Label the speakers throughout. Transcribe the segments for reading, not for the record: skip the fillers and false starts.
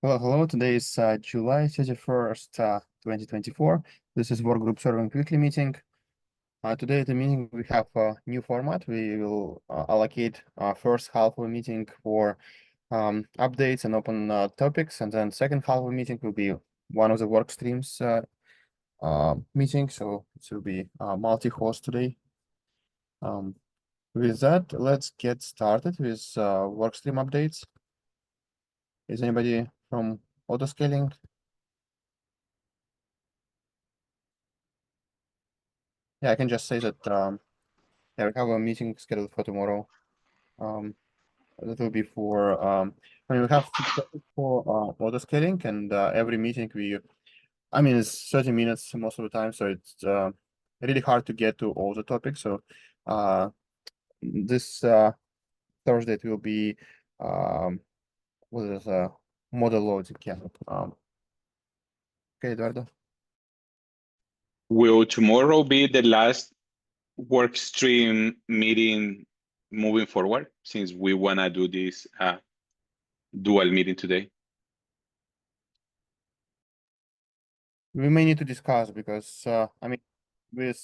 Speaker 1: Hello. Today is July 31st, 2024. This is Workgroup Serving Weekly Meeting. Today at the meeting, we have a new format. We will allocate first half of the meeting for updates and open topics, and then second half of the meeting will be one of the work streams meeting. So it will be multi-host today. With that, let's get started with work stream updates. Is anybody from autoscaling? Yeah, I can just say that yeah, we have a meeting scheduled for tomorrow. That will be for I mean we have for auto scaling, and every meeting I mean it's 30 minutes most of the time, so it's really hard to get to all the topics. So this Thursday it will be what is model logic, yeah. Okay, Eduardo.
Speaker 2: Will tomorrow be the last work stream meeting moving forward, since we want to do this dual meeting today?
Speaker 1: We may need to discuss because I mean with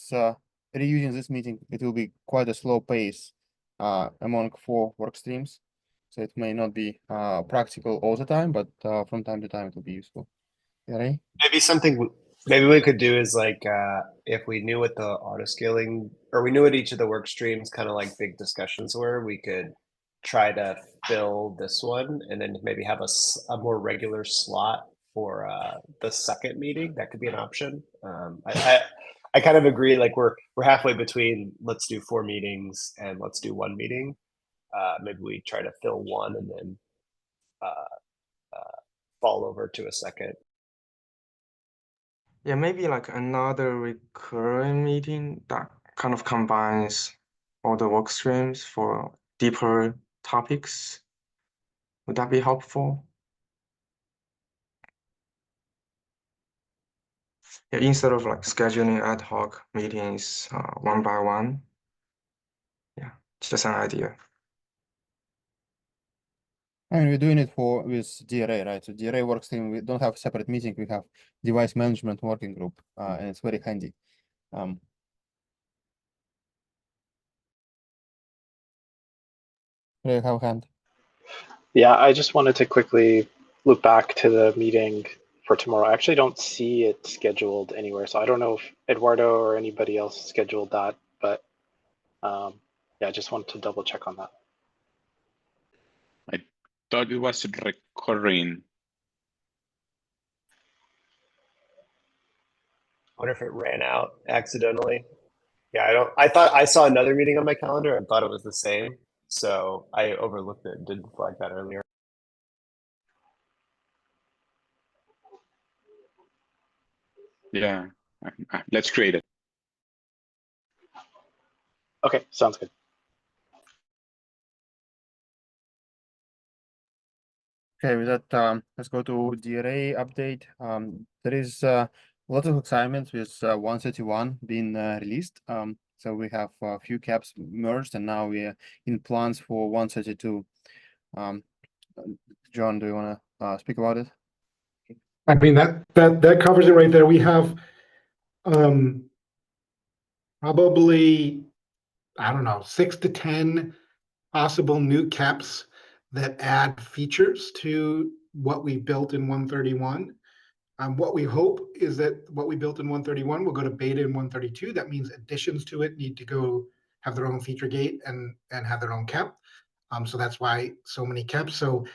Speaker 1: reusing this meeting, it will be quite a slow pace among 4 work streams. So it may not be practical all the time, but from time to time it will be useful. Yeah, right?
Speaker 3: Maybe we could do is like if we knew what the auto scaling, or we knew what each of the work streams kind of like big discussions were, we could try to fill this one and then maybe have a more regular slot for the second meeting. That could be an option. I kind of agree, like we're halfway between let's do 4 meetings and let's do 1 meeting. Maybe we try to fill one and then fall over to a second.
Speaker 4: Yeah, maybe like another recurring meeting that kind of combines all the work streams for deeper topics. Would that be helpful? Yeah, instead of like scheduling ad hoc meetings one by one. Yeah, just an idea.
Speaker 1: I mean, we're doing it with DRA, right? So DRA work stream, we don't have separate meeting. We have device management working group, and it's very handy. You have a hand.
Speaker 5: Yeah, I just wanted to quickly loop back to the meeting for tomorrow. I actually don't see it scheduled anywhere, so I don't know if Eduardo or anybody else scheduled that, but yeah, I just wanted to double check on that.
Speaker 2: I thought it was recurring.
Speaker 3: I wonder if it ran out accidentally. Yeah, I thought I saw another meeting on my calendar and thought it was the same. So I overlooked it and didn't flag that earlier.
Speaker 2: Yeah, let's create it.
Speaker 5: Okay, sounds good.
Speaker 1: Okay, with that, let's go to DRA update. There is a lot of excitement with 131 being released. So we have a few caps merged, and now we're in plans for 132. John, do you want to speak about it?
Speaker 6: I mean, that covers it right there. We have probably, I don't know, 6 to 10 possible new caps that add features to what we built in 131. What we hope is that what we built in 131 will go to beta in 132. That means additions to it need to go have their own feature gate and have their own cap. So that's why so many caps. So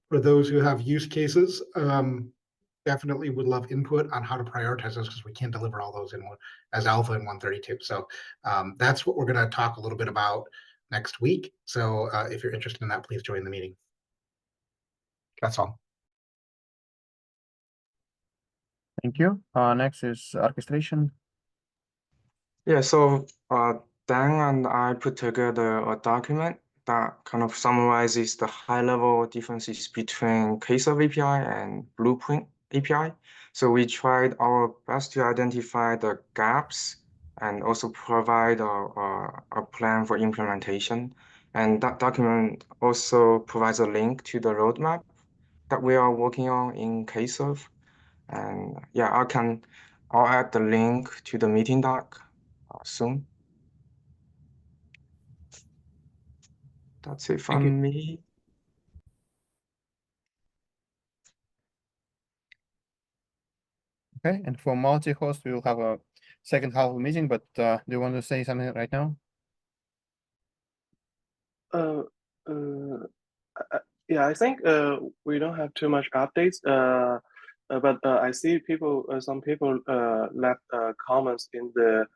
Speaker 6: for those who have use cases, definitely would love input on how to prioritize those, because we can't deliver all those as alpha in 132. So that's what we're going to talk a little bit about next week. So if you're interested in that, please join the meeting. That's all.
Speaker 1: Thank you. Next is orchestration.
Speaker 4: Yeah, so Dan and I put together a document that kind of summarizes the high-level differences between K-Serve API and Blueprint API. So we tried our best to identify the gaps and also provide a plan for implementation. And that document also provides a link to the roadmap that we are working on in KServe. And yeah, I'll add the link to the meeting doc soon. That's it from me.
Speaker 1: Okay, and for multi-host, we will have a second half of the meeting, but do you want to say something right now?
Speaker 7: Yeah, I think we don't have too much updates. But I see some people left comments in the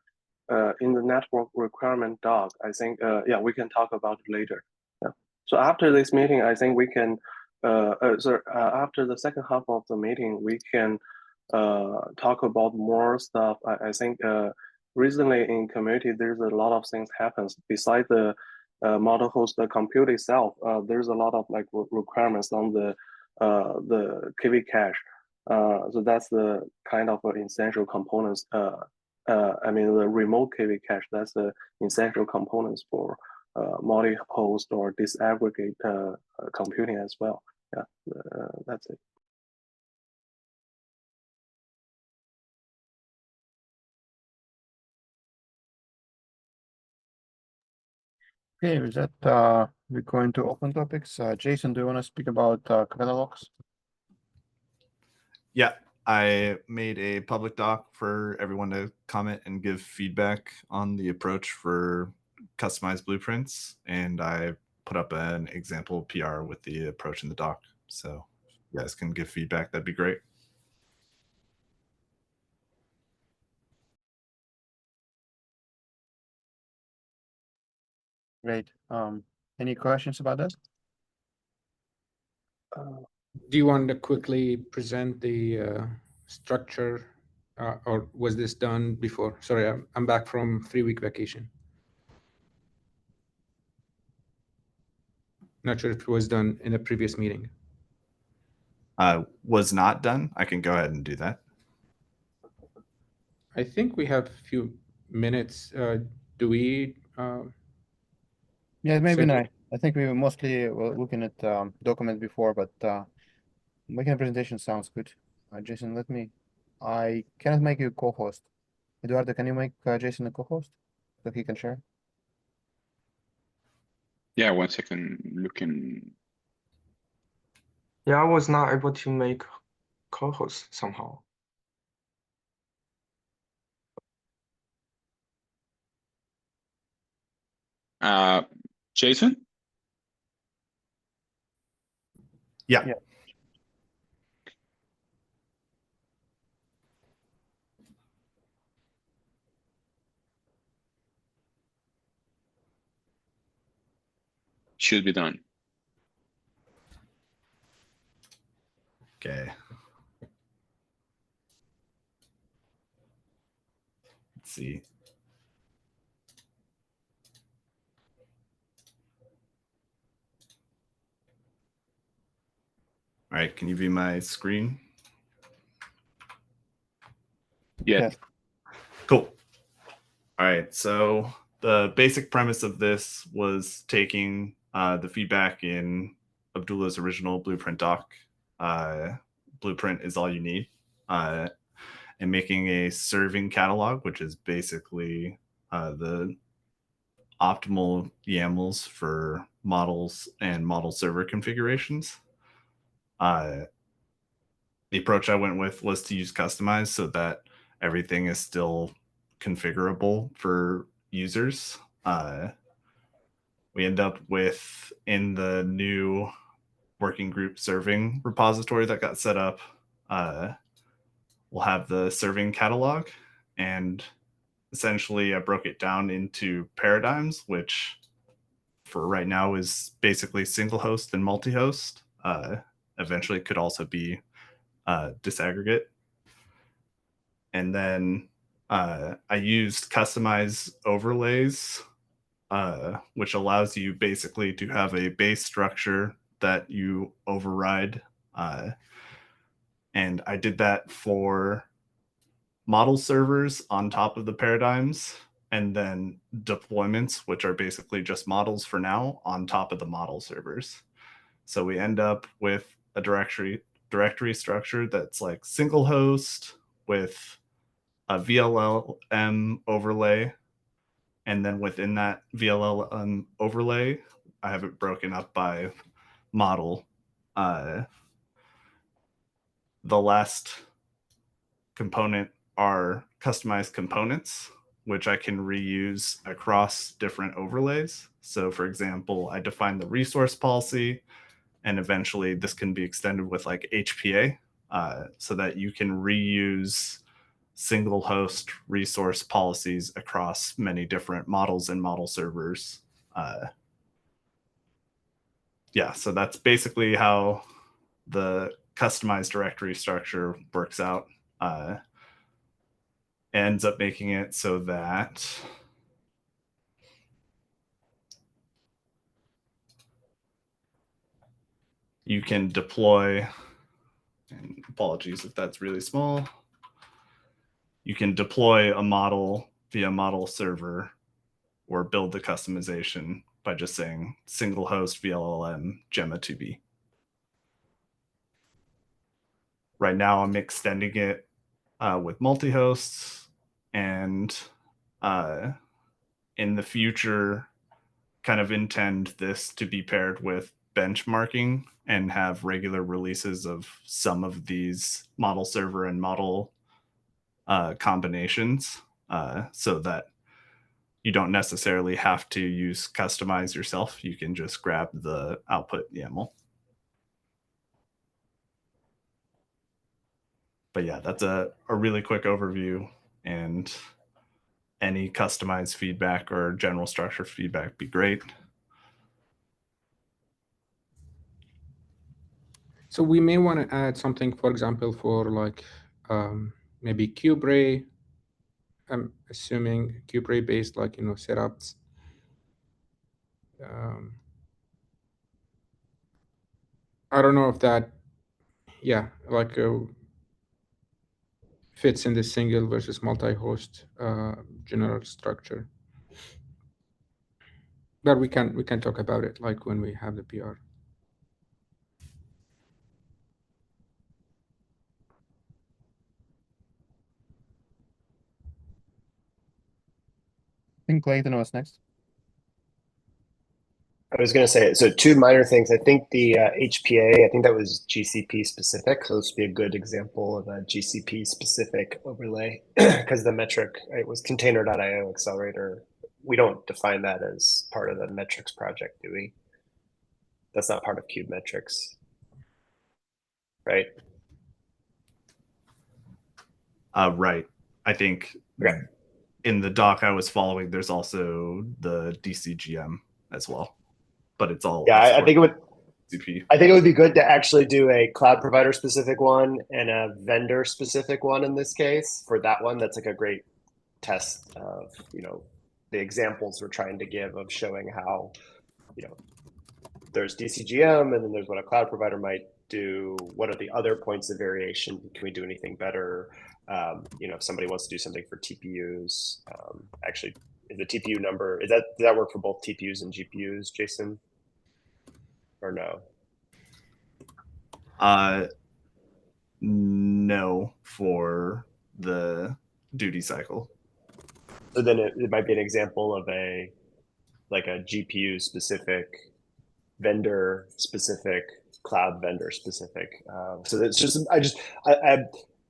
Speaker 7: network requirement doc. I think yeah, we can talk about it later. Yeah. So after this meeting, I think we can. After the second half of the meeting, we can talk about more stuff. I think recently in community, there's a lot of things happens besides the model host, the compute itself. There's a lot of like requirements on the KV cache. So that's the kind of essential components. I mean, the remote KV cache, that's the essential components for multi-host or disaggregate computing as well. Yeah, that's it.
Speaker 1: Okay, with that, we're going to open topics. Jason, do you want to speak about catalogs?
Speaker 8: Yeah, I made a public doc for everyone to comment and give feedback on the approach for customized blueprints, and I put up an example PR with the approach in the doc. So if you guys can give feedback, that'd be great.
Speaker 1: Great. Any questions about that?
Speaker 9: Do you want to quickly present the structure, or was this done before? Sorry, I'm back from 3-week vacation. Not sure if it was done in a previous meeting.
Speaker 8: Was not done. I can go ahead and do that.
Speaker 9: I think we have a few minutes. Do we?
Speaker 1: Yeah, maybe
Speaker 9: So-
Speaker 1: not. I think we were mostly looking at document before, but making a presentation sounds good. Jason, I cannot make you co-host. Eduardo, can you make Jason a co-host so he can share?
Speaker 2: Yeah, 1 second, looking.
Speaker 4: Yeah, I was not able to make co-host somehow.
Speaker 2: Jason?
Speaker 8: Yeah.
Speaker 1: Yeah.
Speaker 2: Should be done.
Speaker 8: Okay. Let's see. All right, can you view my screen?
Speaker 2: Yeah.
Speaker 1: Yes.
Speaker 8: Cool. All right, so the basic premise of this was taking the feedback in Abdullah's original blueprint doc. Blueprint is all you need. And making a serving catalog, which is basically the optimal YAMLs for models and model server configurations. The approach I went with was to use customize so that everything is still configurable for users. We end up with, in the new working group serving repository that got set up, we'll have the serving catalog, and essentially I broke it down into paradigms, which for right now is basically single host and multi-host. Eventually could also be disaggregate. And then I used customize overlays, which allows you basically to have a base structure that you override. And I did that for model servers on top of the paradigms, and then deployments, which are basically just models for now, on top of the model servers. So we end up with a directory structure that's like single host with a VLLM overlay. And then within that VLLM overlay, I have it broken up by model. The last component are customized components, which I can reuse across different overlays. So for example, I define the resource policy, and eventually this can be extended with like HPA, so that you can reuse single host resource policies across many different models and model servers. Yeah, so that's basically how the customized directory structure works out. Ends up making it so that you can deploy, and apologies if that's really small, you can deploy a model via model server or build the customization by just saying single host VLLM Gemma 2B. Right now I'm extending it with multi-hosts, and in the future kind of intend this to be paired with benchmarking and have regular releases of some of these model server and model combinations, so that you don't necessarily have to use customize yourself. You can just grab the output YAML. But yeah, that's a really quick overview, and any customized feedback or general structure feedback would be great.
Speaker 9: So we may want to add something, for example, for like maybe kuberay. I'm assuming kuberay based, like, you know, setups. I don't know if that, yeah, like fits in the single versus multi-host general structure. But we can talk about it like when we have the PR.
Speaker 1: I think Clayton was next.
Speaker 3: I was going to say, so two minor things. I think the HPA, I think that was GCP specific. So this would be a good example of a GCP specific overlay, because the metric, it was container.io accelerator. We don't define that as part of the metrics project, do we? That's not part of kubemetrics, right?
Speaker 8: Right. I think in the doc I was following, there's also the DCGM as well, but it's all.
Speaker 3: Yeah, I think it would.
Speaker 8: CP.
Speaker 3: I think it would be good to actually do a cloud provider specific one and a vendor specific one in this case. For that one, that's like a great test of, you know, the examples we're trying to give of showing how, you know, there's DCGM and then there's what a cloud provider might do. What are the other points of variation? Can we do anything better? You know, if somebody wants to do something for TPUs, actually, is the TPU number, does that work for both TPUs and GPUs, Jason? Or no?
Speaker 8: No, for the duty cycle.
Speaker 3: So then it might be an example of a GPU specific, vendor specific, cloud vendor specific. So it's just, I'm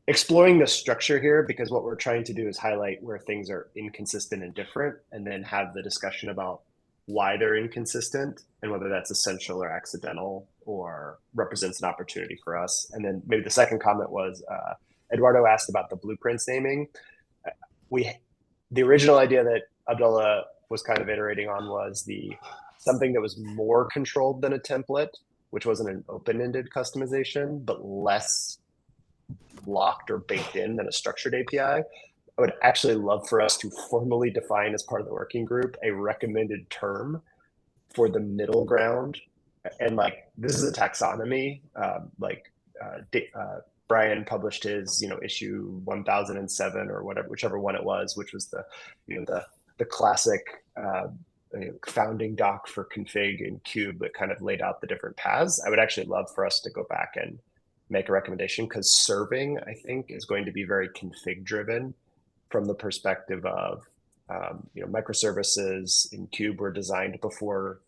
Speaker 3: exploring the structure here because what we're trying to do is highlight where things are inconsistent and different, and then have the discussion about why they're inconsistent and whether that's essential or accidental or represents an opportunity for us. And then maybe the second comment was, Eduardo asked about the blueprints naming. The original idea that Abdullah was kind of iterating on was something that was more controlled than a template, which wasn't an open-ended customization, but less locked or baked in than a structured API. I would actually love for us to formally define as part of the working group a recommended term for the middle ground. And like, this is a taxonomy, Brian published his, you know, issue 1007 or whatever, whichever one it was, which was the, you know, the classic founding doc for config in Kube that kind of laid out the different paths. I would actually love for us to go back and make a recommendation, because serving, I think, is going to be very config driven from the perspective of microservices in Kube were designed before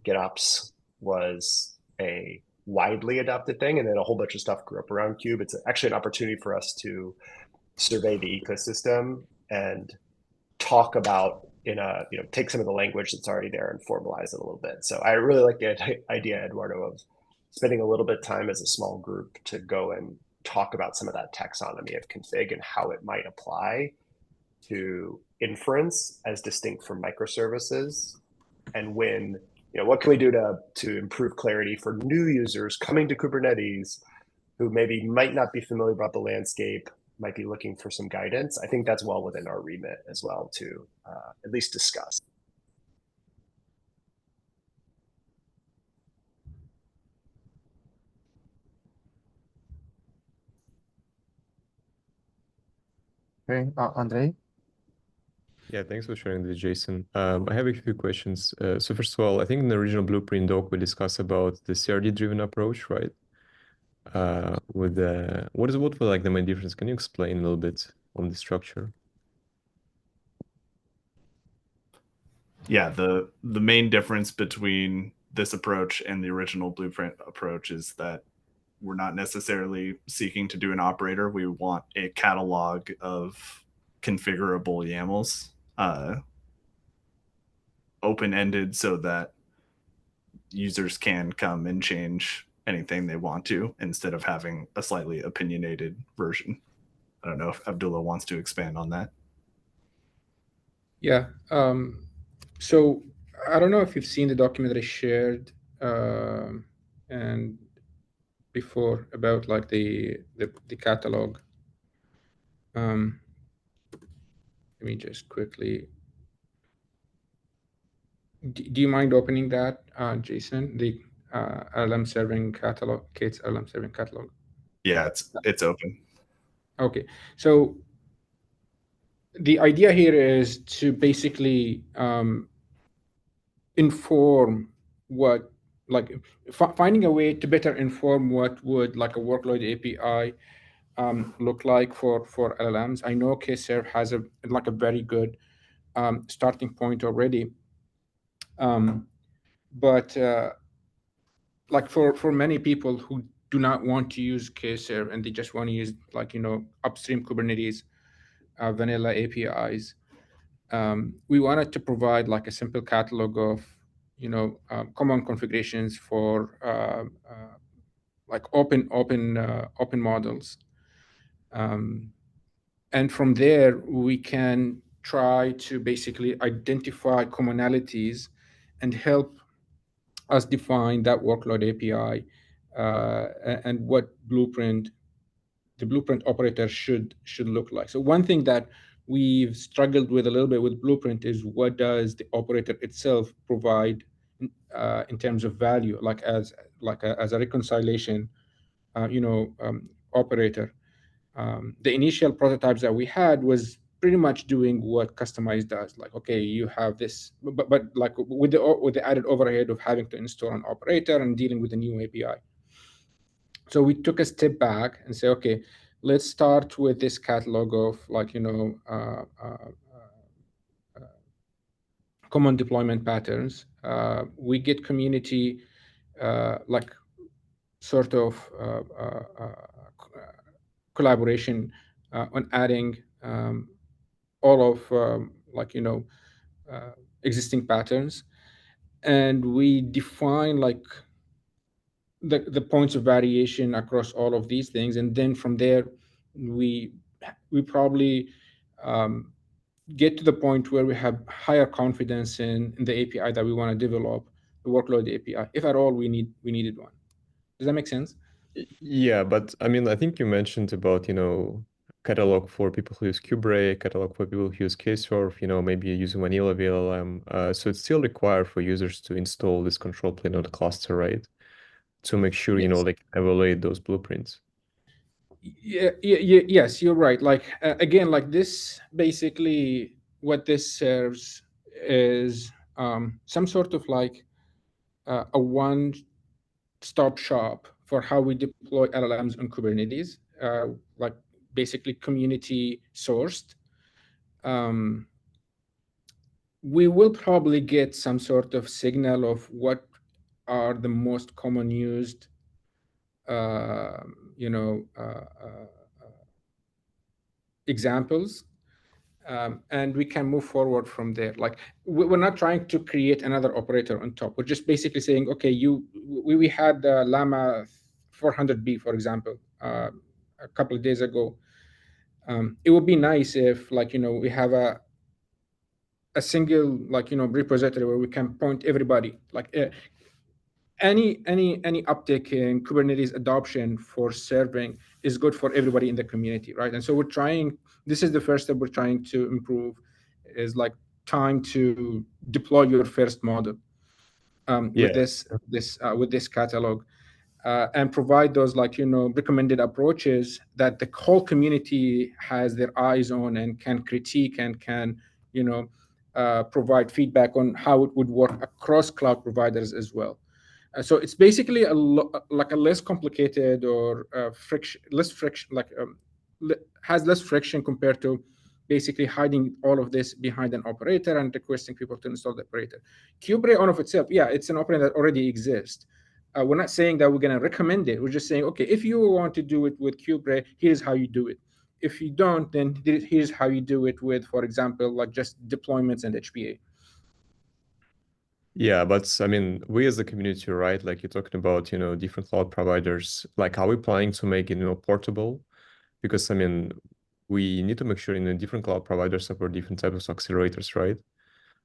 Speaker 3: GitOps was a widely adopted thing, and then a whole bunch of stuff grew up around Kube. It's actually an opportunity for us to survey the ecosystem and talk about take some of the language that's already there and formalize it a little bit. So I really like the idea, Eduardo, of spending a little bit of time as a small group to go and talk about some of that taxonomy of config and how it might apply to inference as distinct from microservices, and when what can we do to improve clarity for new users coming to Kubernetes who maybe might not be familiar about the landscape, might be looking for some guidance. I think that's well within our remit as well to at least discuss.
Speaker 1: Okay, Andre?
Speaker 10: Yeah, thanks for sharing this, Jason. I have a few questions. So first of all, I think in the original blueprint doc, we discussed about the CRD-driven approach, right? What was like the main difference? Can you explain a little bit on the structure?
Speaker 8: Yeah, the main difference between this approach and the original blueprint approach is that we're not necessarily seeking to do an operator. We want a catalog of configurable YAMLs, open-ended, so that users can come and change anything they want to instead of having a slightly opinionated version. I don't know if Abdullah wants to expand on that.
Speaker 9: Yeah. So I don't know if you've seen the document that I shared and before about like the catalog. Let me just quickly. Do you mind opening that, Jason? The LLM serving catalog, Kate's LLM serving catalog.
Speaker 8: Yeah, it's open.
Speaker 9: Okay, so the idea here is to basically inform what, like, finding a way to better inform what would like a workload API look like for LLMs. I know Kserve has a very good starting point already, but like for many people who do not want to use Kserve and they just want to use upstream Kubernetes vanilla APIs, we wanted to provide like a simple catalog of common configurations for like open models, and from there we can try to basically identify commonalities and help us define that workload API and what the blueprint operator should look like. So one thing that we've struggled with a little bit with blueprint is what does the operator itself provide in terms of value, like as a reconciliation operator. The initial prototypes that we had was pretty much doing what Kustomize does. Like, okay, you have this, but like with the added overhead of having to install an operator and dealing with a new API. So we took a step back and say, okay, let's start with this catalog of common deployment patterns. We get community sort of collaboration on adding all of existing patterns, and we define like the points of variation across all of these things, and then from there we probably get to the point where we have higher confidence in the API that we want to develop, the workload API, if at all we needed one. Does that make sense?
Speaker 10: Yeah, but I mean, I think you mentioned about catalog for people who use Kubernetes, catalog for people who use Kserve, maybe using vanilla VLLM. So it's still required for users to install this control plane on the cluster, right? To make sure,
Speaker 9: Yes.
Speaker 10: they can evaluate those blueprints.
Speaker 9: Yes, you're right. Like again, like this, basically what this serves is some sort of like a one-stop shop for how we deploy LLMs on Kubernetes, like basically community sourced. We will probably get some sort of signal of what are the most common used, examples, and we can move forward from there. Like we're not trying to create another operator on top. We're just basically saying, okay, we had Llama 400B, for example, a couple of days ago. It would be nice if, like, we have a single, like, repository where we can point everybody, like any uptick in Kubernetes adoption for serving is good for everybody in the community, right? And so we're trying, this is the first step we're trying to improve, is like time to deploy your first model with this catalog, and provide those, like, recommended approaches that the whole community has their eyes on and can critique and can, provide feedback on how it would work across cloud providers as well. So it's basically like a less complicated or less friction, like has less friction compared to basically hiding all of this behind an operator and requesting people to install the operator. Kubernetes on of itself, yeah, it's an operator that already exists. We're not saying that we're going to recommend it. We're just saying, okay, if you want to do it with Kubernetes, here's how you do it. If you don't, then here's how you do it with, for example, like just deployments and HPA.
Speaker 10: Yeah, but I mean, we as a community, right? Like you're talking about, different cloud providers. Like, are we planning to make it, portable? Because I mean, we need to make sure different cloud providers support different types of accelerators, right?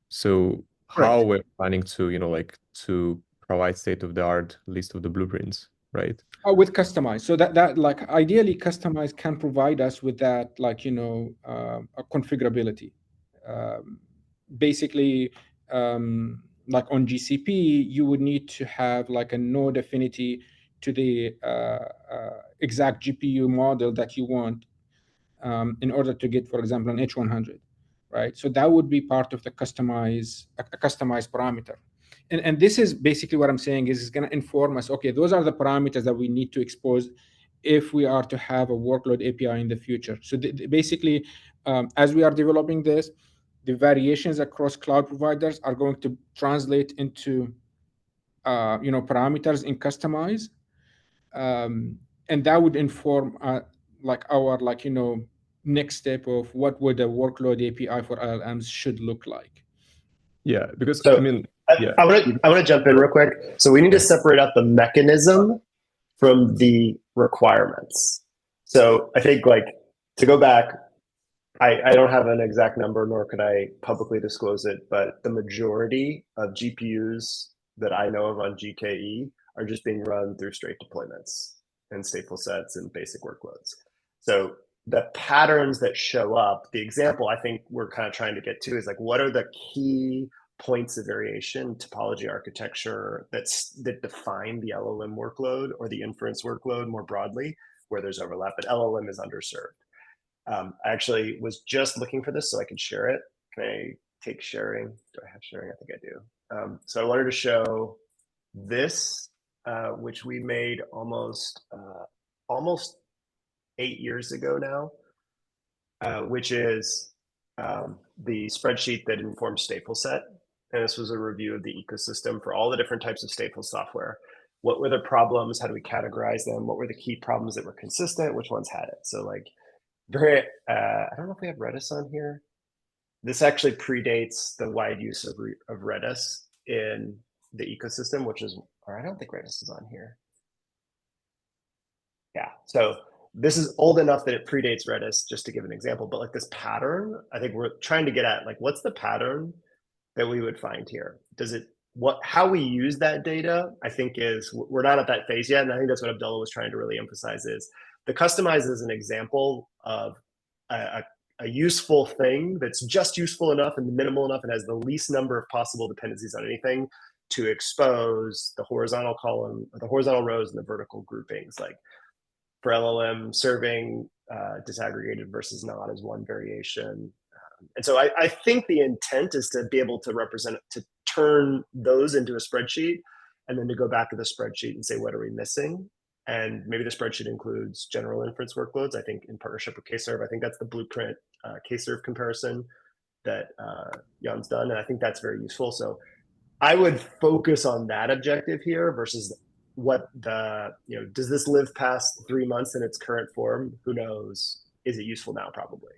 Speaker 10: So how we're planning to, like to provide state-of-the-art list of the blueprints, right?
Speaker 9: With Kustomize. So that like ideally Kustomize can provide us with that, like, a configurability. Basically, like on GCP, you would need to have like a node affinity to the exact GPU model that you want in order to get, for example, an H100, right? So that would be part of the customized parameter. And this is basically what I'm saying is it's going to inform us, okay, those are the parameters that we need to expose if we are to have a workload API in the future. So basically, as we are developing this, the variations across cloud providers are going to translate into, parameters in Kustomize. And that would inform like our, like, next step of what would a workload API for LLMs should look like.
Speaker 10: Yeah, because
Speaker 3: So,
Speaker 10: I mean,
Speaker 3: I want to jump in real quick. So we need to separate out the mechanism from the requirements. So I think, like, to go back, I don't have an exact number, nor could I publicly disclose it, but the majority of GPUs that I know of on GKE are just being run through straight deployments and stateful sets and basic workloads. So the patterns that show up, the example I think we're kind of trying to get to is like, what are the key points of variation, topology architecture that define the LLM workload or the inference workload more broadly, where there's overlap, but LLM is underserved. I actually was just looking for this so I could share it. Can I take sharing? Do I have sharing? I think I do. So I wanted to show this, which we made almost 8 years ago now, which is the spreadsheet that informs stateful set. And this was a review of the ecosystem for all the different types of stateful software. What were the problems? How do we categorize them? What were the key problems that were consistent? Which ones had it? So, like, very, I don't know if we have Redis on here. This actually predates the wide use of Redis in the ecosystem, which is, or I don't think Redis is on here. Yeah, so this is old enough that it predates Redis, just to give an example, but like this pattern, I think we're trying to get at, like, what's the pattern that we would find here? Does it, how we use that data, I think is, we're not at that phase yet. And I think that's what Abdullah was trying to really emphasize is the Kustomize is an example of a useful thing that's just useful enough and minimal enough and has the least number of possible dependencies on anything to expose the horizontal column, the horizontal rows and the vertical groupings. Like for LLM serving, disaggregated versus not is one variation. And so I think the intent is to be able to represent, to turn those into a spreadsheet, and then to go back to the spreadsheet and say, what are we missing? And maybe the spreadsheet includes general inference workloads. I think in partnership with K-Serve, I think that's the blueprint K-Serve comparison that Jan's done. And I think that's very useful. So I would focus on that objective here versus what the, does this live past 3 months in its current form? Who knows? Is it useful now? Probably.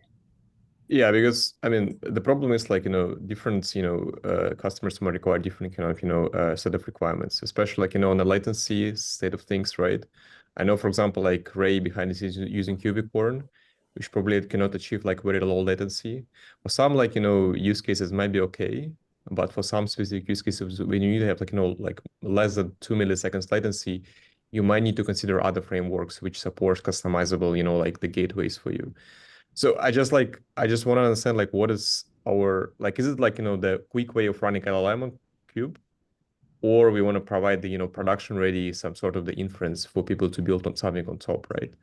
Speaker 10: Yeah, because I mean, the problem is like, different, customers might require different kind of, set of requirements, especially like, on the latency state of things, right? I know, for example, like Ray behind the scenes using Cubicorn, which probably cannot achieve like very low latency. For some like, use cases might be okay, but for some specific use cases, when you need to have like, like less than 2 milliseconds latency, you might need to consider other frameworks which support customizable, like the gateways for you. So I just want to understand like what is our, like, is it like, the quick way of running LLM on Cube, or we want to provide the, production ready, some sort of the inference for people to build on something on top, right?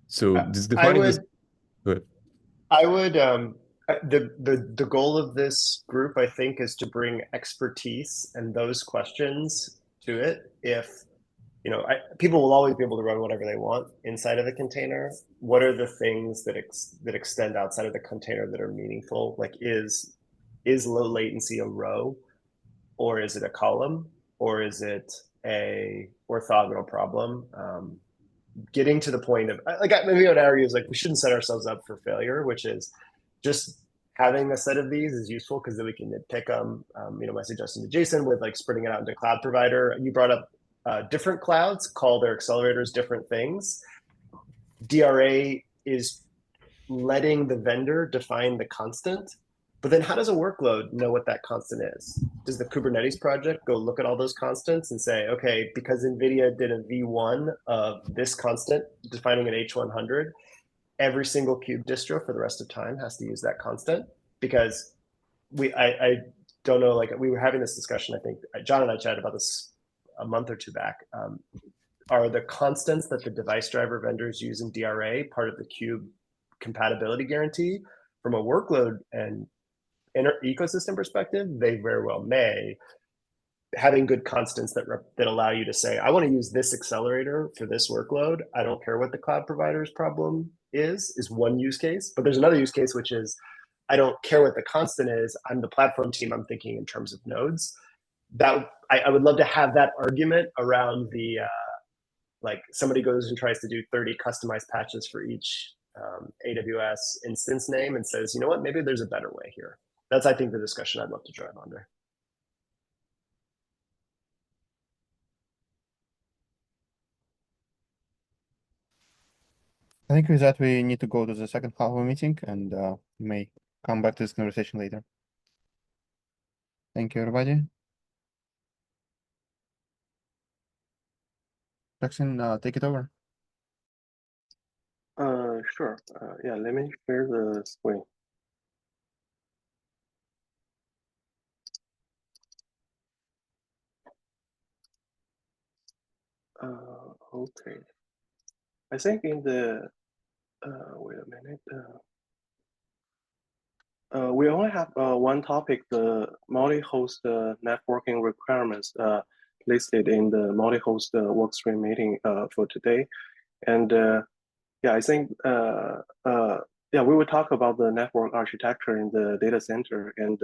Speaker 10: So this defining this. Good.
Speaker 3: I would, the goal of this group, I think, is to bring expertise and those questions to it. If, people will always be able to run whatever they want inside of a container. What are the things that extend outside of the container that are meaningful? Like, is low latency a row, or is it a column, or is it a orthogonal problem? Getting to the point of, like, maybe an area is like, we shouldn't set ourselves up for failure, which is just having a set of these is useful because then we can nitpick them. My suggestion to Jason with like spreading it out into cloud provider. You brought up different clouds call their accelerators different things. DRA is letting the vendor define the constant, but then how does a workload know what that constant is? Does the Kubernetes project go look at all those constants and say, okay, because NVIDIA did a V1 of this constant, defining an H100, every single Cube distro for the rest of time has to use that constant? Because I don't know, like we were having this discussion, I think John and I chatted about this a month or two back. Are the constants that the device driver vendors use in DRA part of the Cube compatibility guarantee? From a workload and ecosystem perspective, they very well may. Having good constants that allow you to say, I want to use this accelerator for this workload, I don't care what the cloud provider's problem is one use case. But there's another use case, which is, I don't care what the constant is, I'm the platform team, I'm thinking in terms of nodes. That I would love to have that argument around the like somebody goes and tries to do 30 customized patches for each AWS instance name and says, you know what, maybe there's a better way here. That's, I think, the discussion I'd love to drive under.
Speaker 1: I think with that, we need to go to the second half of the meeting, and we may come back to this conversation later. Thank you, everybody. Jackson, take it over.
Speaker 7: Sure. Yeah, let me share the screen. Okay. I think in the wait a minute. We only have one topic, the multi-host networking requirements listed in the multi-host workstream meeting for today. And yeah, I think yeah, we will talk about the network architecture in the data center and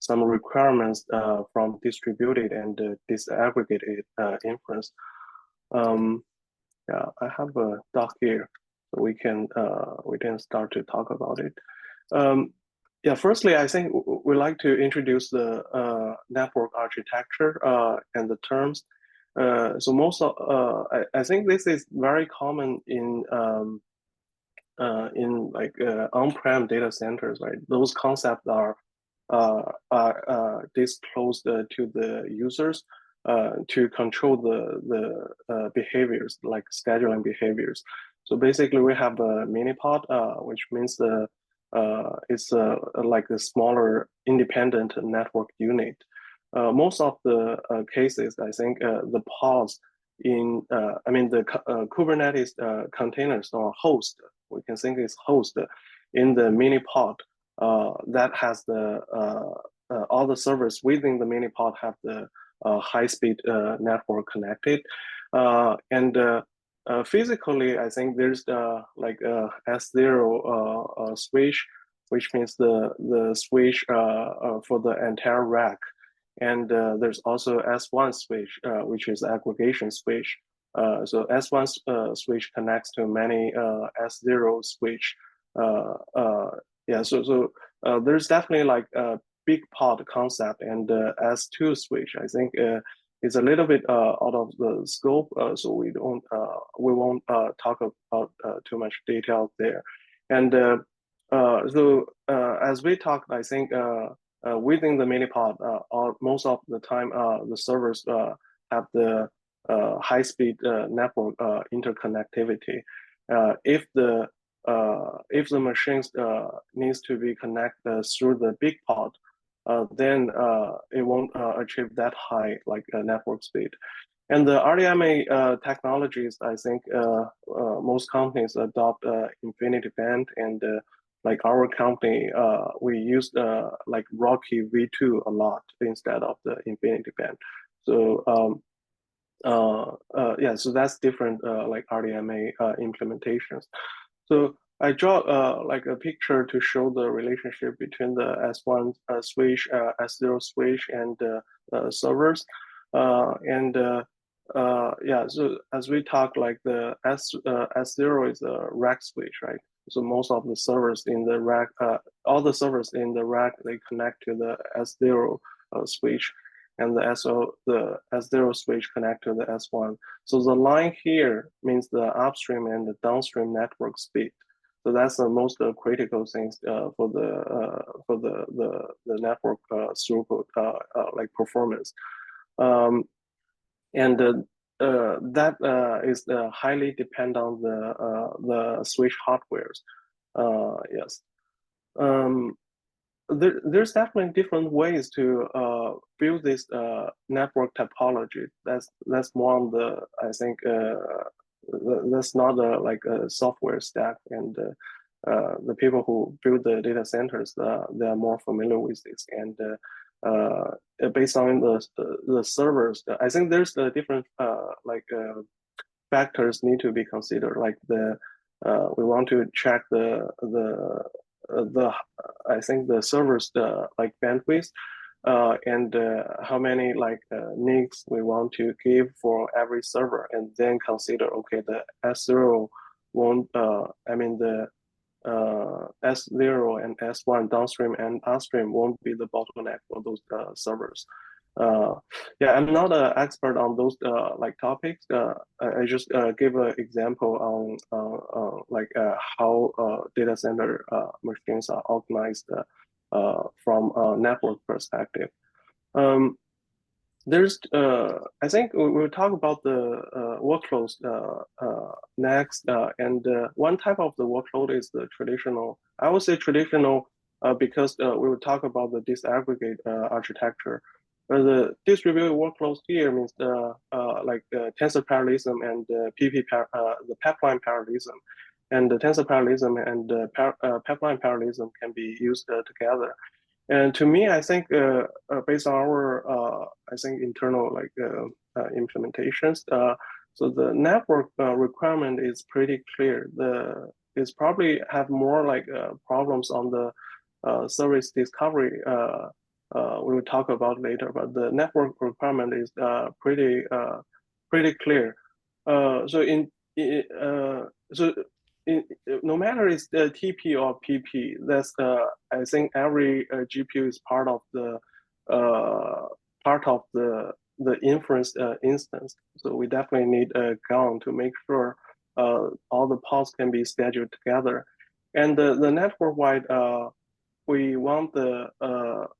Speaker 7: some requirements from distributed and disaggregated inference. Yeah, I have a doc here, so we can start to talk about it. Yeah, firstly, I think we'd like to introduce the network architecture and the terms. So most of, I think this is very common in like on-prem data centers, right? Those concepts are disclosed to the users to control the behaviors, like scheduling behaviors. So basically, we have a mini-pod, which means it's like a smaller independent network unit. Most of the cases, I think the pods in, I mean, the Kubernetes containers or host, we can think it's host, in the mini pod that has the all the servers within the mini pod have the high-speed network connected, and physically, I think there's like S0 switch, which means the switch for the entire rack, and there's also S1 switch, which is aggregation switch. So S1 switch connects to many S0 switch. Yeah, so there's definitely like a big pod concept, and S2 switch, I think, is a little bit out of the scope, so we won't talk about too much detail there. And so as we talked, I think within the mini pod, most of the time the servers have the high-speed network interconnectivity. If the machines needs to be connected through the big pod, then it won't achieve that high like network speed. And the RDMA technologies, I think most companies adopt infinity band, and like our company, we used like Rocky V2 a lot instead of the infinity band. So yeah, so that's different like RDMA implementations. So I draw like a picture to show the relationship between the S1 switch, S0 switch, and servers. Yeah, so as we talk, like the S0 is a rack switch, right? So most of the servers in the rack, all the servers in the rack, they connect to the S0 switch, and the S0 switch connect to the S1. So the line here means the upstream and the downstream network speed. So that's the most critical things for the network throughput, like performance. And that is highly depend on the switch hardwares. Yes. There's definitely different ways to build this network topology. That's more on the, I think, that's not like a software stack, and the people who build the data centers, they are more familiar with this. And based on the servers, I think there's the different like factors need to be considered. Like we want to check I think the servers like bandwidth, and how many like NICs we want to give for every server, and then consider, okay, the S0 won't, I mean the S0 and S1 downstream and upstream won't be the bottleneck for those servers. Yeah, I'm not an expert on those like topics. I just give an example on like how data center machines are organized from a network perspective. There's, I think we'll talk about the workloads next, and one type of the workload is the traditional. I would say traditional because we will talk about the disaggregate architecture. The distributed workloads here means the like tensor parallelism and the pipeline parallelism, and the tensor parallelism and pipeline parallelism can be used together. And to me, I think based on our I think internal like implementations, so the network requirement is pretty clear. It's probably have more like problems on the service discovery. We will talk about later, but the network requirement is pretty clear. No matter it's the TP or PP, that's I think every GPU is part of the inference instance. So we definitely need a GAN to make sure all the pods can be scheduled together. And the network-wide, we want the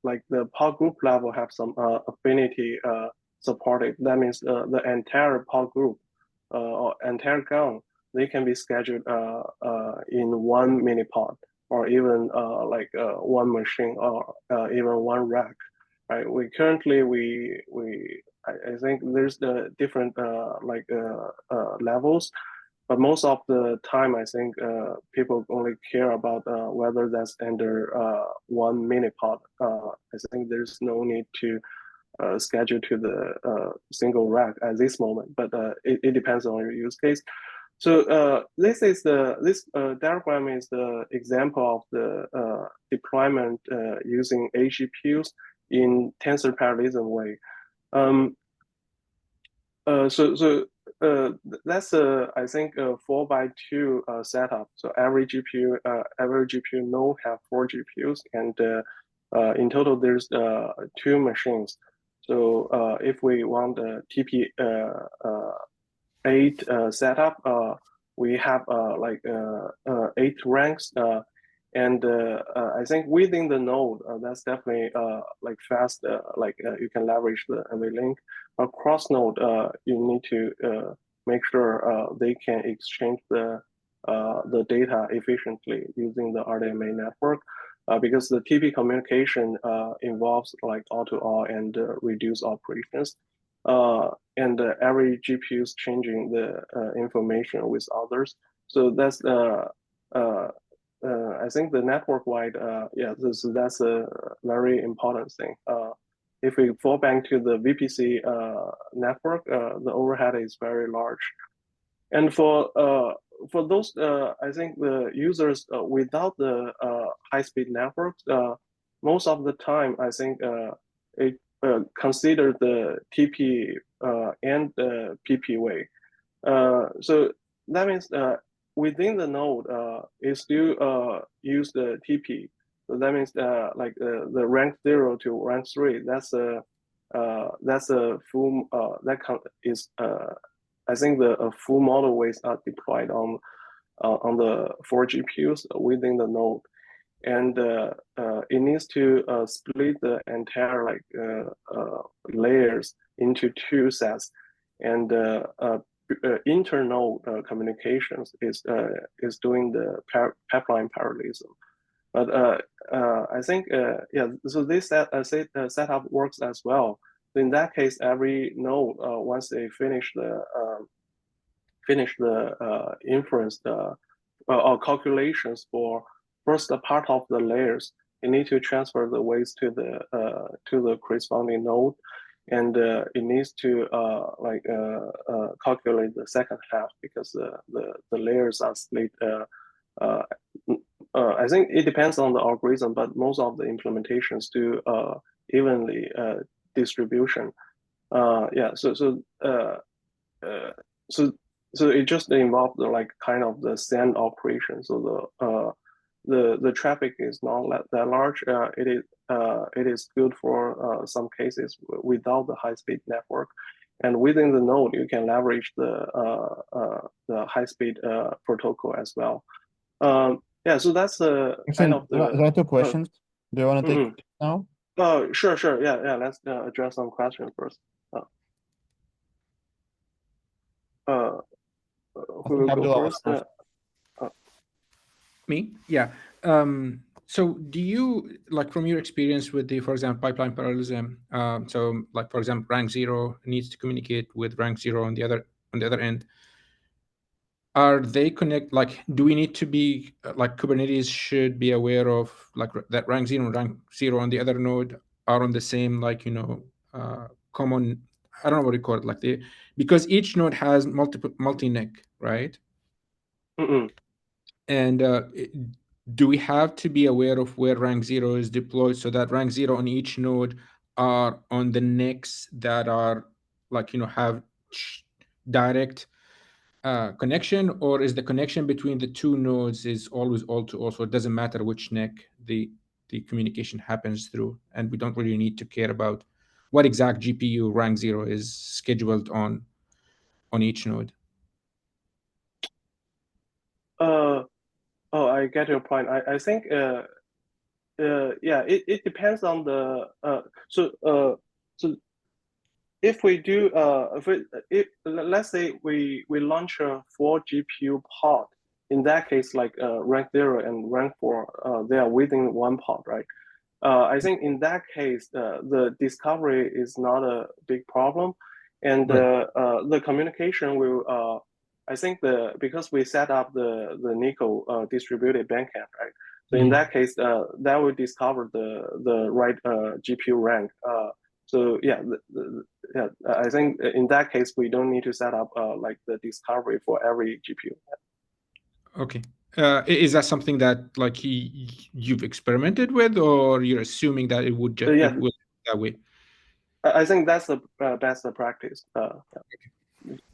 Speaker 7: like the pod group level have some affinity supported. That means the entire pod group or entire GAN, they can be scheduled in one mini pod, or even like one machine, or even one rack, right? We currently I think there's the different like levels. but most of the time, I think people only care about whether that's under 1 minipod. I think there's no need to schedule to the single rack at this moment, but it depends on your use case. So this diagram is the example of the deployment using AGPUs in tensor parallelism way. That's I think a 4x2 setup. So every GPU node have 4 GPUs, and in total there's 2 machines. So if we want the TP8 setup, we have like 8 ranks, and I think within the node, that's definitely like fast. You can leverage the NVLink. Across node, you need to make sure they can exchange the data efficiently using the RDMA network, because the TP communication involves like all-to-all and reduce operations. And every GPU is changing the information with others. So that's I think the network-wide, that's a very important thing. If we fall back to the VPC network, the overhead is very large. And for those, I think the users without the high-speed networks, most of the time, I think it consider the TP and the PP way. So that means within the node, it still use the TP. So that means like the rank 0 to rank 3. That's a full I think the full model weights are deployed on the 4 GPUs within the node, and it needs to split the entire like layers into 2 sets, and internal communications is doing the pipeline parallelism. But I think so this setup works as well. In that case, every node once they finish the inference or calculations for first part of the layers, you need to transfer the weights to the corresponding node, and it needs to calculate the second half, because the layers are split. I think it depends on the algorithm, but most of the implementations do evenly distribution. So it just involves the like kind of the send operation. So the traffic is not that large. It is good for some cases without the high-speed network, and within the node you can leverage the high-speed protocol as well. So that's the kind of the.
Speaker 1: There are 2 questions. Do you want to take it now?
Speaker 7: Oh, sure. Yeah. Let's address some questions first. Who will go first?
Speaker 9: Me? Yeah. So do you, like from your experience with the, for example, pipeline parallelism, so like, for example, rank 0 needs to communicate with rank 0 on the other end. Are they like, do we need to be, like Kubernetes should be aware of like that rank 0 and rank 0 on the other node are on the same, like, common, I don't know what you call it, like because each node has multi-NIC, right? And do we have to be aware of where rank 0 is deployed, so that rank 0 on each node are on the NICs that are like, have direct connection, or is the connection between the 2 nodes is always all-to-all, so it doesn't matter which NIC the communication happens through, and we don't really need to care about what exact GPU rank 0 is scheduled on each node?
Speaker 7: I get your point. I think it depends on the so if we do let's say we launch a 4 GPU pod, in that case, like rank 0 and rank 4, they are within 1 pod, right? I think in that case, the discovery is not a big problem, and the communication will I think because we set up the Nico distributed backend, right? So in that case, that will discover the right GPU rank. So yeah, yeah, I think in that case we don't need to set up like the discovery for every GPU.
Speaker 9: Okay. Is that something that like you've experimented with, or you're assuming that it would just
Speaker 7: Yeah,
Speaker 9: it will that way?
Speaker 7: I think that's the best practice.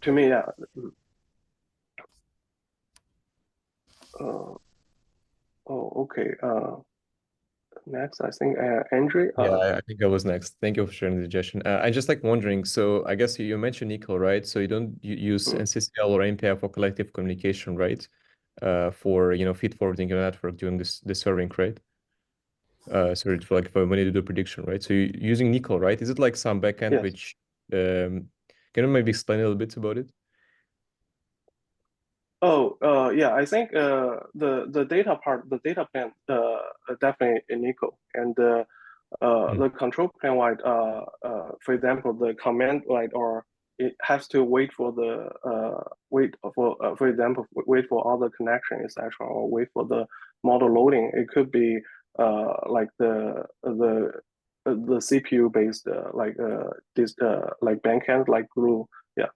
Speaker 7: To me, yeah. Oh, okay. Next, I think Andrew.
Speaker 10: Yeah, I think I was next. Thank you for sharing the suggestion. I just like wondering, so I guess you mentioned Nico, right? So you don't use NCCL or MPI for collective communication, right? For feed forwarding your network during this serving, right? Sorry, for like for when you do the prediction, right? So you're using Nico, right? Is it like some backend
Speaker 7: Yes.
Speaker 10: which can you maybe explain a little bit about it?
Speaker 7: Oh, yeah. I think the data part, the data plan, definitely in Nico, and the control plan wide, for example, the command line, or it has to wait for the for example, wait for all the connection, etc., or wait for the model loading. It could be like the CPU based like this like backend like glue. Yeah.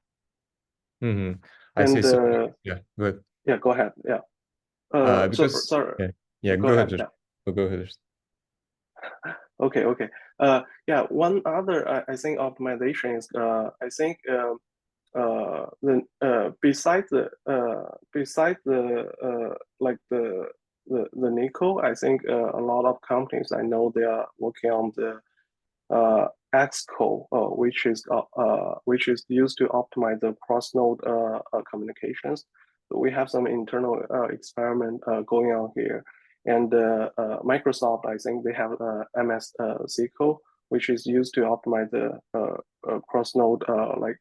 Speaker 10: I see.
Speaker 7: And
Speaker 10: So yeah, go ahead.
Speaker 7: yeah, go ahead. Yeah.
Speaker 10: Because
Speaker 7: sorry.
Speaker 10: yeah,
Speaker 7: Go
Speaker 10: go
Speaker 7: ahead.
Speaker 10: ahead.
Speaker 7: Yeah.
Speaker 10: Go ahead.
Speaker 7: Okay. Yeah. One other I think optimization is I think besides the like the Nico, I think a lot of companies I know they are working on the Xcode, which is used to optimize the cross-node communications. So we have some internal experiment going on here, and Microsoft, I think they have MS SQL, which is used to optimize the cross-node like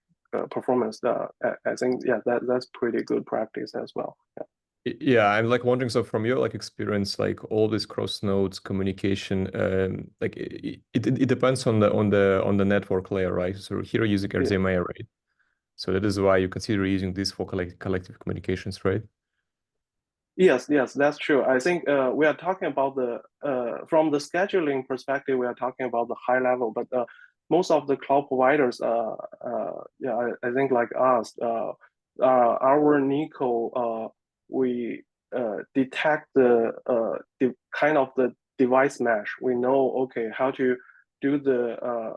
Speaker 7: performance. I think yeah, that's pretty good practice as well. Yeah.
Speaker 10: Yeah, I'm like wondering, so from your like experience, like all this cross nodes communication, like it depends on the network layer, right? So here you're using RDMA, right? So that is why you consider using this for collective communications, right?
Speaker 7: Yes, that's true. I think we are talking about the from the scheduling perspective, we are talking about the high level, but most of the cloud providers, yeah, I think like us, our Nico, we detect the kind of the device mesh. We know okay how to do the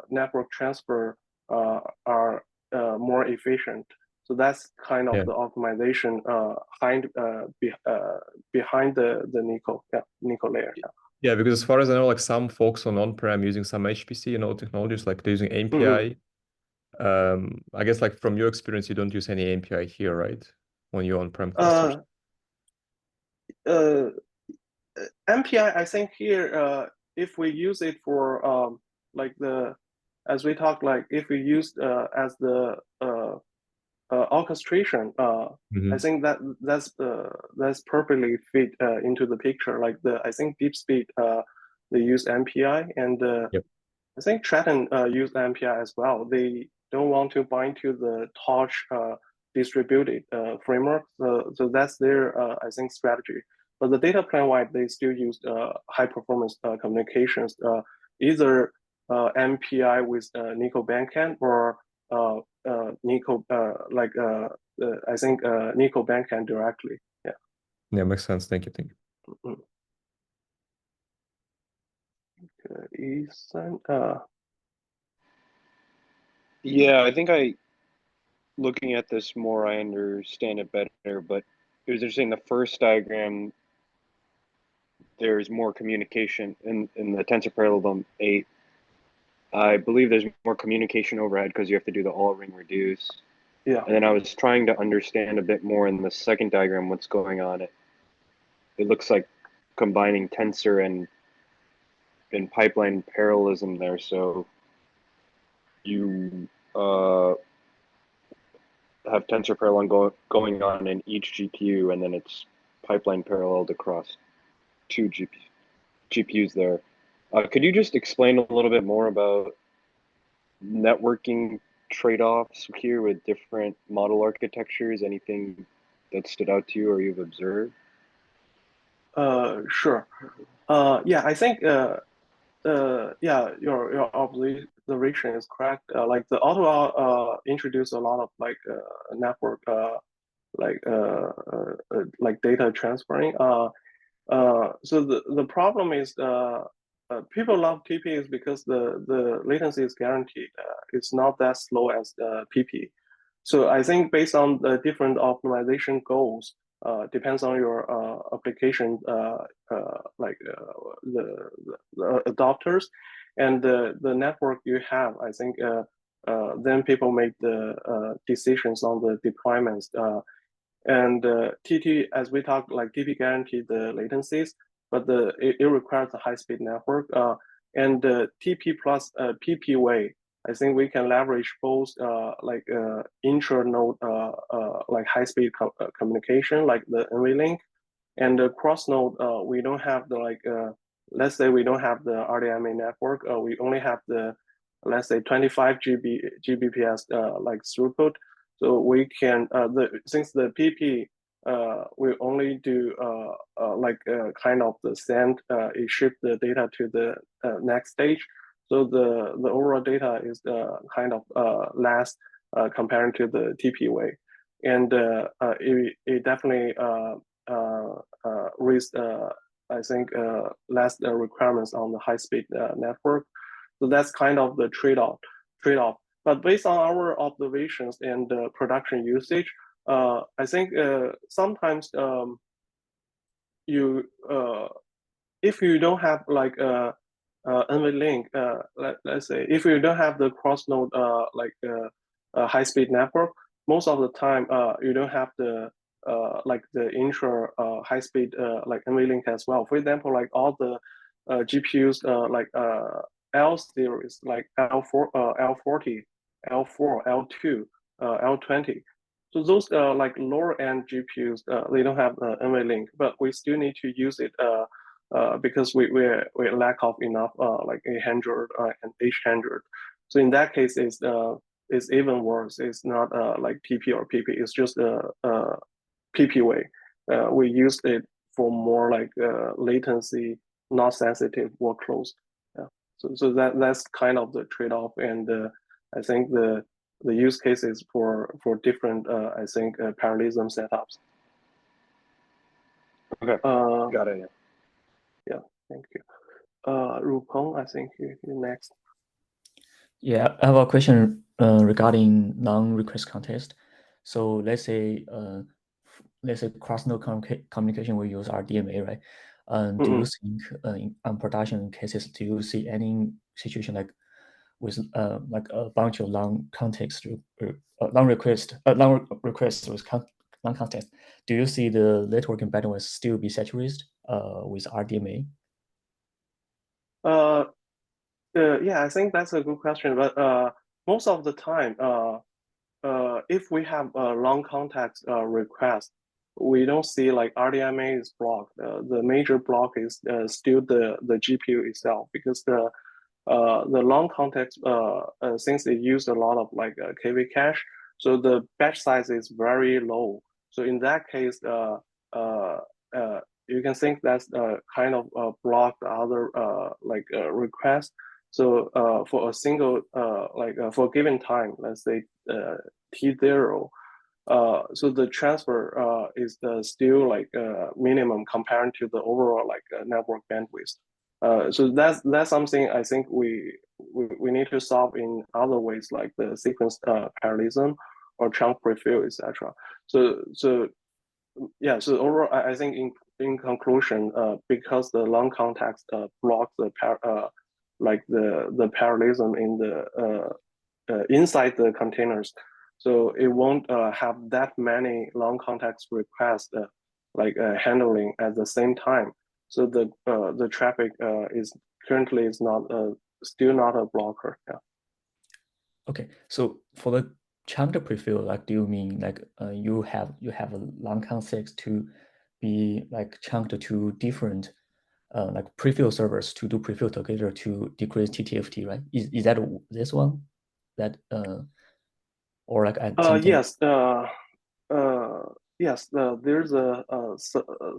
Speaker 7: network transfer are more efficient. So that's kind of the optimization behind the Nico layer.
Speaker 10: Yeah, because as far as I know, like some folks on-prem using some HPC and all technologies, like they're using API. I guess like from your experience, you don't use any API here, right? When you're on-prem clusters.
Speaker 7: MPI, I think here, if we use it for like as we talked, like if we use as the orchestration, I think that's perfectly fit into the picture. Like I think DeepSpeed they use MPI, and I think Triton use MPI as well. They don't want to bind to the Torch distributed framework, so that's their I think strategy. But the data plan wide, they still use high performance communications, either MPI with Nico backend or Nico I think Nico backend directly. Yeah.
Speaker 10: Yeah, makes sense. Thank you.
Speaker 7: Ethan.
Speaker 11: Yeah, I think looking at this more, I understand it better. But it was interesting. The first diagram, there's more communication in the tensor parallelism 8. I believe there's more communication overhead because you have to do the all ring reduce.
Speaker 7: Yeah.
Speaker 11: And then I was trying to understand a bit more in the second diagram what's going on. It looks like combining tensor and pipeline parallelism there. So you have tensor parallel going on in each GPU, and then it's pipeline paralleled across 2 GPUs there. Could you just explain a little bit more about networking trade-offs here with different model architectures? Anything that stood out to you or you've observed?
Speaker 7: Sure. Yeah, I think yeah, your observation is correct. Like the auto introduced a lot of like network like data transferring. So the problem is people love TPs because the latency is guaranteed. It's not that slow as the PP. So I think based on the different optimization goals, depends on your application, the adopters and the network you have. I think then people make the decisions on the deployments. And TT, as we talked, like TP guaranteed the latencies, but it requires a high-speed network. And TP plus PP way, I think we can leverage both like intra-node like high-speed communication, like the NVLink, and the cross-node. We don't have the like let's say we don't have the RDMA network. We only have the let's say 25 Gbps like throughput. So we can since the PP we only do like kind of the send it ship the data to the next stage. So the overall data is kind of less comparing to the TP way, and it definitely raised I think less requirements on the high speed network. So that's kind of the trade-off. But based on our observations and production usage, I think sometimes you if you don't have like NVLink, let's say if you don't have the cross-node like high-speed network, most of the time you don't have the like the intra high-speed like NVLink as well. For example, like all the GPUs like L series, like L4, L40, L4, L2, L20. So those like lower end GPUs, they don't have NVLink, but we still need to use it because we lack of enough like 800 and H100. So in that case, it's even worse. It's not like TP or PP. It's just PP way. We use it for more like latency, not sensitive workloads. Yeah. So that's kind of the trade-off, and I think the use cases for different I think parallelism setups.
Speaker 11: Okay, got it.
Speaker 7: Yeah, thank you. Rupeng, I think you're next.
Speaker 12: Yeah, I have a question regarding non-request context. So let's say cross-node communication we use RDMA, right? Do you think on production cases, do you see any situation like with like a bunch of long requests with long context? Do you see the networking bandwidth still be saturated with RDMA?
Speaker 7: Yeah, I think that's a good question. But most of the time, if we have a long context request, we don't see like RDMA is blocked. The major block is still the GPU itself, because the long context since it used a lot of like KV cache, so the batch size is very low. So in that case, you can think that's kind of block the other like request. So for a single like for a given time, let's say T0, so the transfer is still like minimum compared to the overall like network bandwidth. So that's something I think we need to solve in other ways, like the sequence parallelism or chunk prefill, etc. So yeah, so overall, I think in conclusion, because the long context blocks the like the parallelism in the inside the containers, so it won't have that many long context requests like handling at the same time. So the traffic is currently is not still not a blocker. Yeah.
Speaker 12: Okay, so for the chunk prefill, like, do you mean like you have a long context to be like chunked to different like prefill servers to do prefill together to decrease TTFT, right? Is that this one that or like at something?
Speaker 7: Yes. Yes. There's a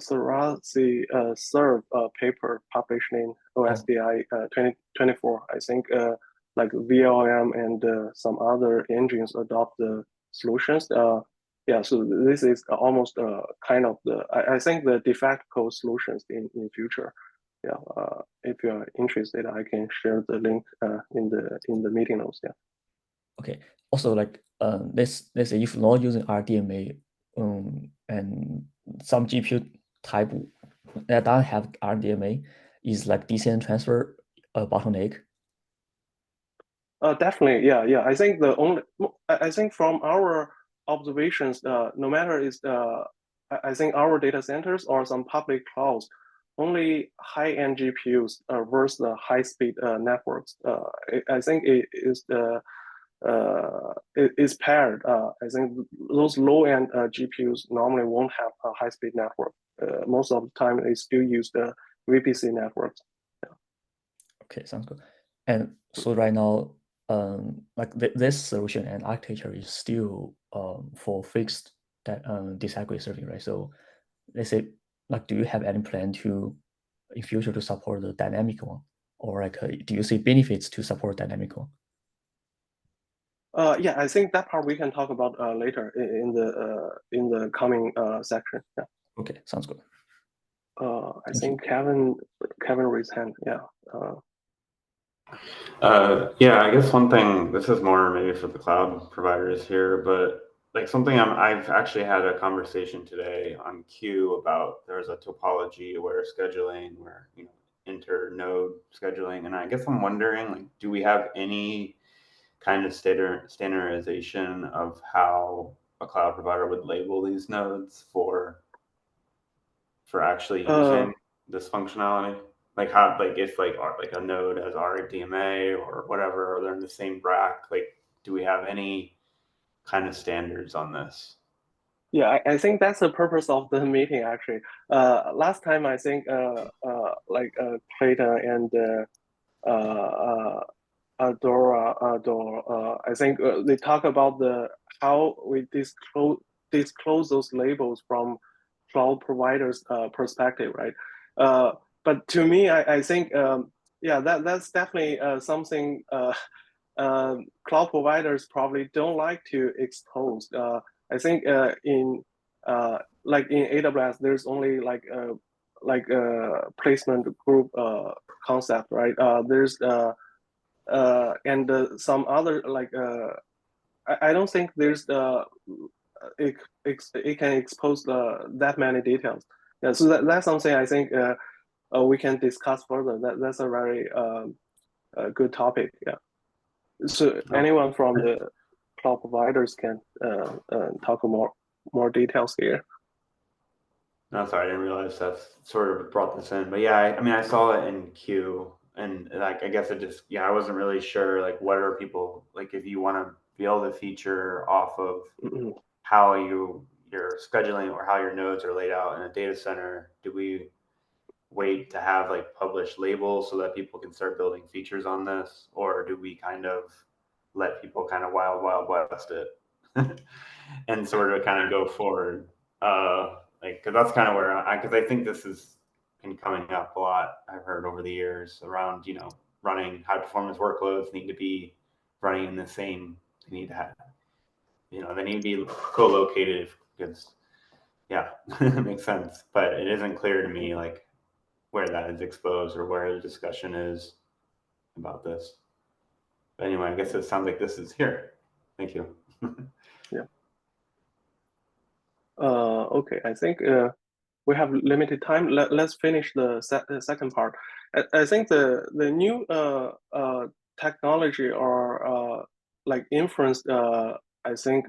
Speaker 7: Sarasi serve paper published in OSDI 2024. I think like VLM and some other engines adopt the solutions. Yeah. So this is almost kind of the I think the de facto solutions in future. Yeah. If you are interested, I can share the link in the meeting notes. Yeah.
Speaker 12: Okay. Also, like let's say if not using RDMA, and some GPU type that don't have RDMA, is like DCN transfer a bottleneck?
Speaker 7: Definitely, yeah. I think I think from our observations, no matter is I think our data centers or some public clouds, only high-end GPUs versus the high-speed networks. I think it is it is paired. I think those low-end GPUs normally won't have a high-speed network. Most of the time, they still use the VPC networks. Yeah.
Speaker 12: Okay, sounds good. And so right now, like this solution and architecture is still for fixed disaggregate serving, right? So let's say, like, do you have any plan to in future to support the dynamic one, or like do you see benefits to support dynamic one?
Speaker 7: Yeah, I think that part we can talk about later in the coming section. Yeah.
Speaker 12: Okay, sounds good.
Speaker 7: I think Kevin raised hand. Yeah.
Speaker 13: Yeah, I guess one thing, this is more maybe for the cloud providers here, but like something I've actually had a conversation today on Q about. There's a topology aware scheduling where, you know, inter-node scheduling. And I guess I'm wondering, like, do we have any kind of standardization of how a cloud provider would label these nodes for actually using this functionality? Like how, like if like a node has RDMA or whatever, or they're in the same rack, like do we have any kind of standards on this?
Speaker 7: Yeah, I think that's the purpose of the meeting actually. Last time I think like Clayton and Adora, I think they talk about how we disclose those labels from cloud providers' perspective, right? But to me, I think yeah, that's definitely something cloud providers probably don't like to expose. I think in like in AWS, there's only like a placement group concept, right? There's and some other like I don't think there's it can expose that many details. Yeah, so that's something I think we can discuss further. That's a very good topic. Yeah. So anyone from the cloud providers can talk more details here.
Speaker 13: No, sorry, I didn't realize that's sort of brought this in, but yeah, I mean, I saw it in Q, and like I guess it just, yeah, I wasn't really sure like what are people like if you want to build a feature off of how you're scheduling or how your nodes are laid out in a data center. Do we wait to have like published labels so that people can start building features on this, or do we kind of let people kind of wild west it and sort of kind of go forward? Like, because that's kind of where because I think this has been coming up a lot. I've heard over the years around, you know, running high performance workloads need to be running in the same. They need to have, you know, they need to be co-located because, yeah, it makes sense. But it isn't clear to me like where that is exposed or where the discussion is about this. But anyway, I guess it sounds like this is here. Thank you.
Speaker 7: Yeah. Okay, I think we have limited time. Let's finish the second part. I think the new technology or like inference I think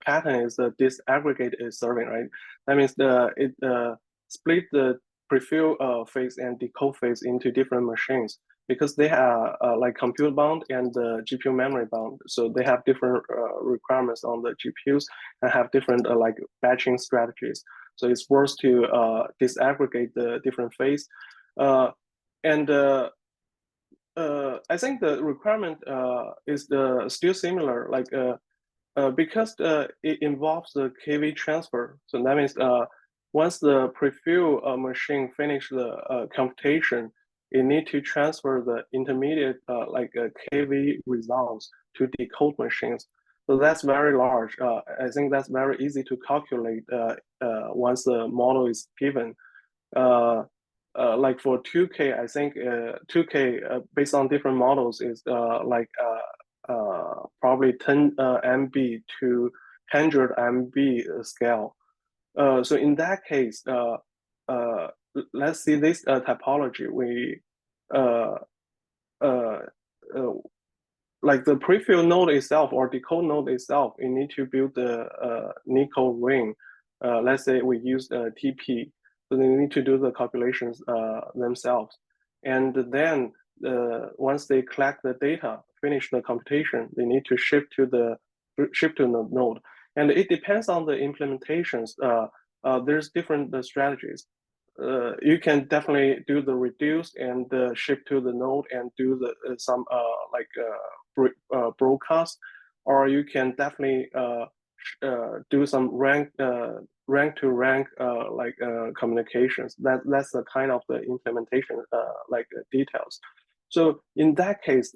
Speaker 7: pattern is the disaggregated serving, right? That means it split the prefill phase and decode phase into different machines because they are like compute bound and GPU memory bound. So they have different requirements on the GPUs and have different like batching strategies. So it's worth to disaggregate the different phase. And I think the requirement is still similar. Like because it involves the KV transfer. So that means once the preview machine finish the computation, it need to transfer the intermediate like KV results to decode machines. So that's very large. I think that's very easy to calculate once the model is given. Like for 2K, I think 2K based on different models is like probably 10 MB to 100 MB scale. So in that case, let's see this topology. We like the prefill node itself or decode node itself, you need to build the Nico ring. Let's say we use TP, so they need to do the calculations themselves. And then once they collect the data, finish the computation, they need to ship to the node. And it depends on the implementations. There's different strategies. You can definitely do the reduce and ship to the node and do the some like broadcast, or you can definitely do some rank to rank like communications. That's the kind of the implementation like details. So in that case,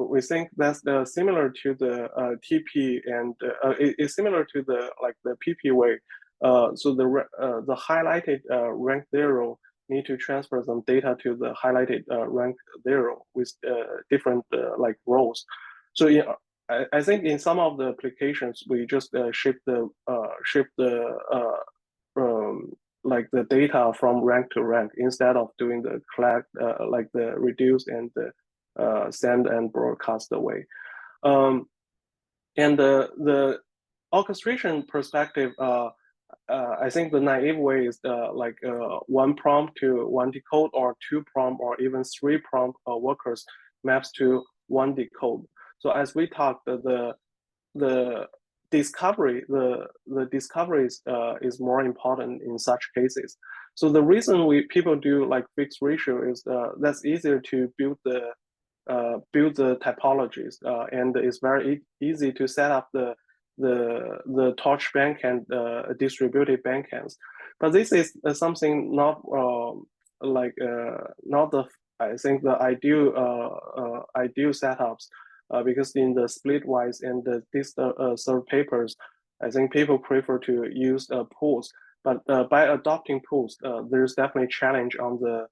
Speaker 7: we think that's similar to the TP, and it's similar to the like the PP way. So the highlighted rank 0 need to transfer some data to the highlighted rank 0 with different like roles. So yeah, I think in some of the applications we just ship the like the data from rank to rank instead of doing the collect like the reduce and the send and broadcast away. And the orchestration perspective, I think the naive way is like one prompt to one decode, or two prompt, or even three prompt workers maps to one decode. So as we talked, the discovery, the discoveries is more important in such cases. So the reason people do like fixed ratio is that's easier to build the topologies, and it's very easy to set up the torch backend, distributed backends. But this is something not like not the I think the ideal setups, because in the splitwise and these serve papers, I think people prefer to use pools. But by adopting pools, there's definitely challenge on the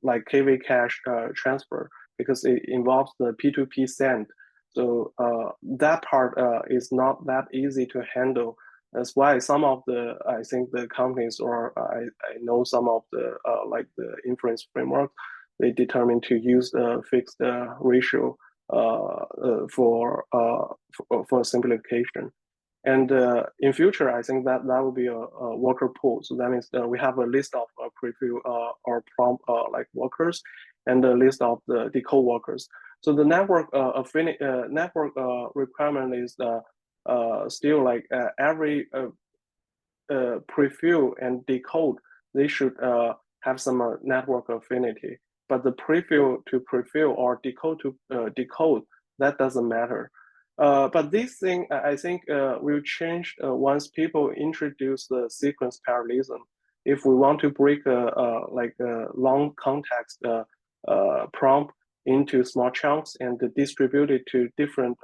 Speaker 7: like KV cache transfer, because it involves the P2P send. So that part is not that easy to handle. That's why some of the, I think the companies, or I know some of the like the inference framework, they determine to use the fixed ratio for simplification. And in future, I think that will be a worker pool. So that means we have a list of preview or prompt like workers, and a list of the decode workers. So the network network requirement is still like every preview and decode, they should have some network affinity. But the preview to preview or decode to decode, that doesn't matter. But this thing, I think, will change once people introduce the sequence parallelism. If we want to break like a long context prompt into small chunks and distribute it to different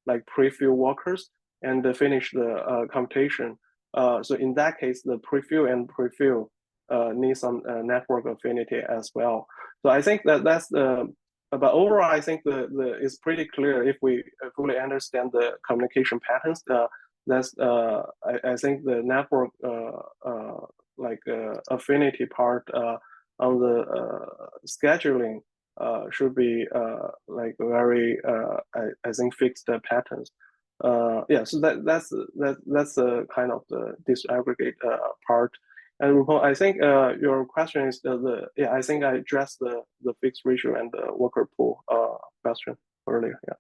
Speaker 7: like preview workers and finish the computation. So in that case, the preview and preview need some network affinity as well. So I think that's the. But overall, I think it's pretty clear if we fully understand the communication patterns. That's I think the network like affinity part on the scheduling should be like very I think fixed patterns. Yeah, so that's the kind of the disaggregate part. And I think your question is yeah, I think I addressed the fixed ratio and the worker pool question earlier. Yeah.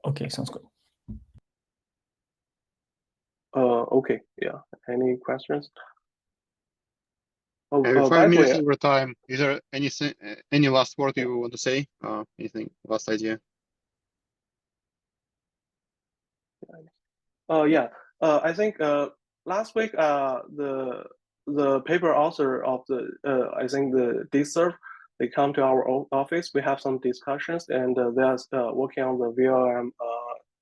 Speaker 12: Okay, sounds good.
Speaker 7: Okay, yeah. Any questions? Oh,
Speaker 1: 5 minutes over time. Is there anything, any last word you want to say? Anything, last idea?
Speaker 7: Yeah. I think last week the paper author of the I think the DServe, they come to our office. We have some discussions, and they're working on the VLM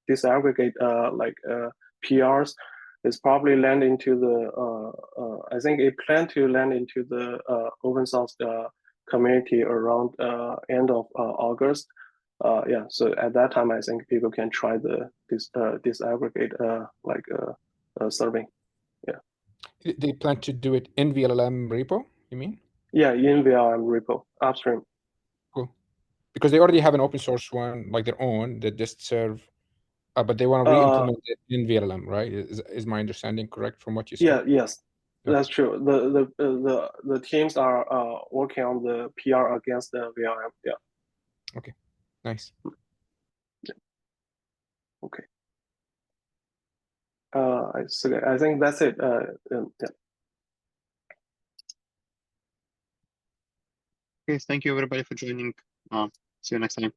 Speaker 7: disaggregate PRs. It's probably land into the I think it planned to land into the open source community around end of August. Yeah, so at that time, I think people can try this disaggregate serving. Yeah.
Speaker 9: They plan to do it in VLLM repo, you mean?
Speaker 7: Yeah, in VLM repo upstream.
Speaker 9: Cool. Because they already have an open source one, like their own, that just serve, but they want to re-implement it in VLLM, right? Is my understanding correct from what you said?
Speaker 7: Yeah. Yes. Okay. That's true. The teams are working on the PR against the VLM. Yeah.
Speaker 9: Okay. Nice.
Speaker 7: Yeah. Okay. I think that's it. Yeah.
Speaker 1: Okay, thank you everybody for joining. See you next time.